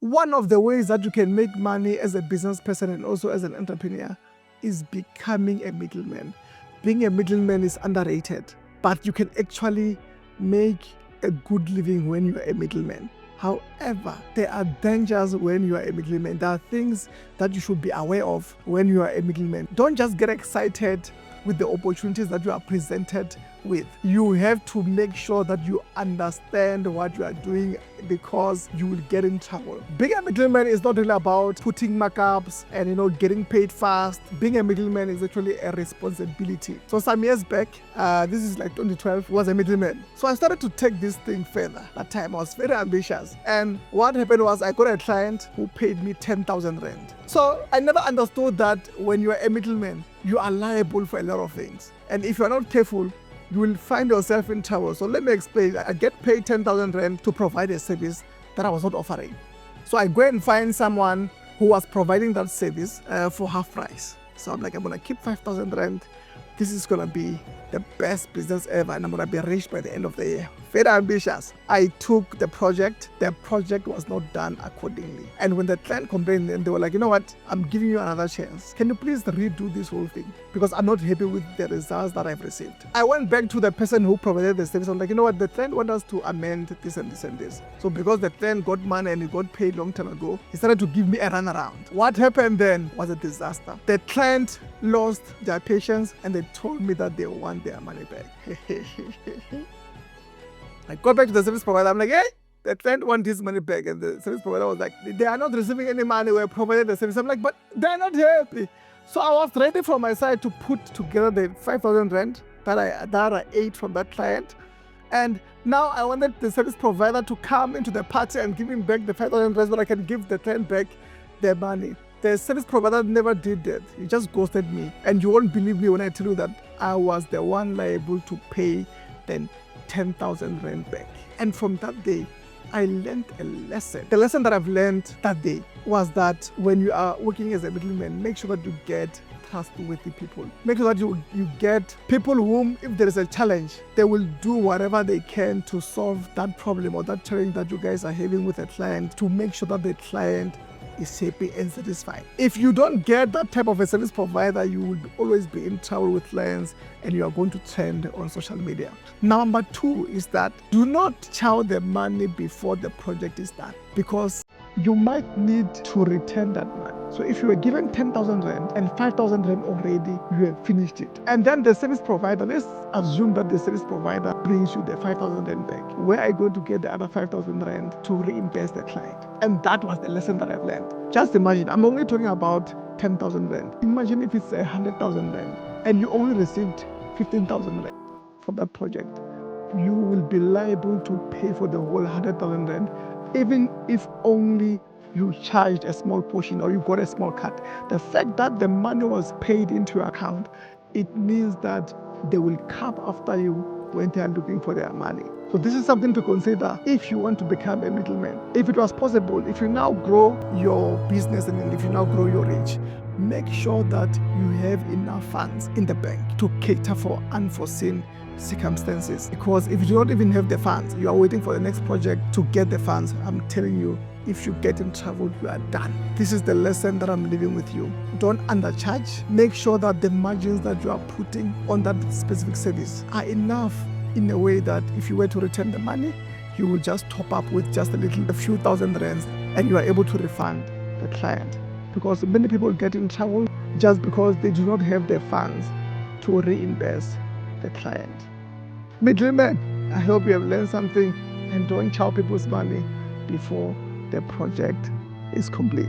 One of the ways that you can make money as a business person and also as an entrepreneur is becoming a middleman. Being a middleman is underrated, but you can actually make a good living when you are a middleman. However, there are dangers when you are a middleman. There are things that you should be aware of when you are a middleman. Don't just get excited with the opportunities that you are presented with. You have to make sure that you understand what you are doing, because you will get in trouble. Being a middleman is not really about putting markups and getting paid fast. Being a middleman is actually a responsibility. So some years back, this is like 2012, was a middleman. So I started to take this thing further. That time I was very ambitious. And what happened was I got a client who paid me 10,000 rand. So I never understood that when you are a middleman, you are liable for a lot of things. And if you are not careful, you will find yourself in trouble. So let me explain. I get paid 10,000 rand to provide a service that I was not offering. So I go and find someone who was providing that service for half price. So I'm like, I'm going to keep 5,000 rand. This is going to be the best business ever, and I'm going to be rich by the end of the year. Very ambitious. I took the project. The project was not done accordingly. And when the client complained, then they were like, you know what? I'm giving you another chance. Can you please redo this whole thing? Because I'm not happy with the results that I've received. I went back to the person who provided the service. I'm like, you know what? The client wants us to amend this and this and this. So because the client got money and he got paid long time ago, he started to give me a runaround. What happened then was a disaster. The client lost their patience and they told me that they want their money back. I got back to the service provider. I'm like, hey, the client wants his money back. And the service provider was like, they are not receiving any money. We're providing the service. I'm like, but they're not happy. So I was ready from my side to put together the 5,000 rand that I ate from that client. And now I wanted the service provider to come into the party and give him back the 5,000 rand so I can give the client back their money. The service provider never did that. He just ghosted me. And you won't believe me when I tell you that I was the one liable to pay the 10,000 rand back. And from that day, I learned a lesson. The lesson that I've learned that day was that when you are working as a middleman, make sure that you get trustworthy people. Make sure that you get people whom, if there is a challenge, they will do whatever they can to solve that problem or that challenge that you guys are having with a client, to make sure that the client is happy and satisfied. If you don't get that type of a service provider, you will always be in trouble with clients and you are going to trend on social media. Number 2 is that do not chow the money before the project is done, because you might need to return that money. So if you were given 10,000 rand and 5,000 rand already, you have finished it. And then the service provider, let's assume that the service provider brings you the 5,000 rand back. Where are you going to get the other 5,000 rand to reinvest the client? And that was the lesson that I've learned. Just imagine, I'm only talking about 10,000 rand. Imagine if it's 100,000 rand and you only received 15,000 rand from that project. You will be liable to pay for the whole 100,000 rand, even if only you charged a small portion or you got a small cut. The fact that the money was paid into your account, it means that they will come after you when they are looking for their money. So this is something to consider if you want to become a middleman. If it was possible, if you now grow your business and if you now grow your reach, make sure that you have enough funds in the bank to cater for unforeseen circumstances. Because if you do not even have the funds, you are waiting for the next project to get the funds, I'm telling you, if you get in trouble, you are done. This is the lesson that I'm leaving with you. Don't undercharge. Make sure that the margins that you are putting on that specific service are enough in a way that if you were to return the money, you will just top up with just a few thousand rands and you are able to refund the client. Because many people get in trouble just because they do not have the funds to reinvest the client. Middlemen, I hope you have learned something, and don't chow people's money before the project is complete.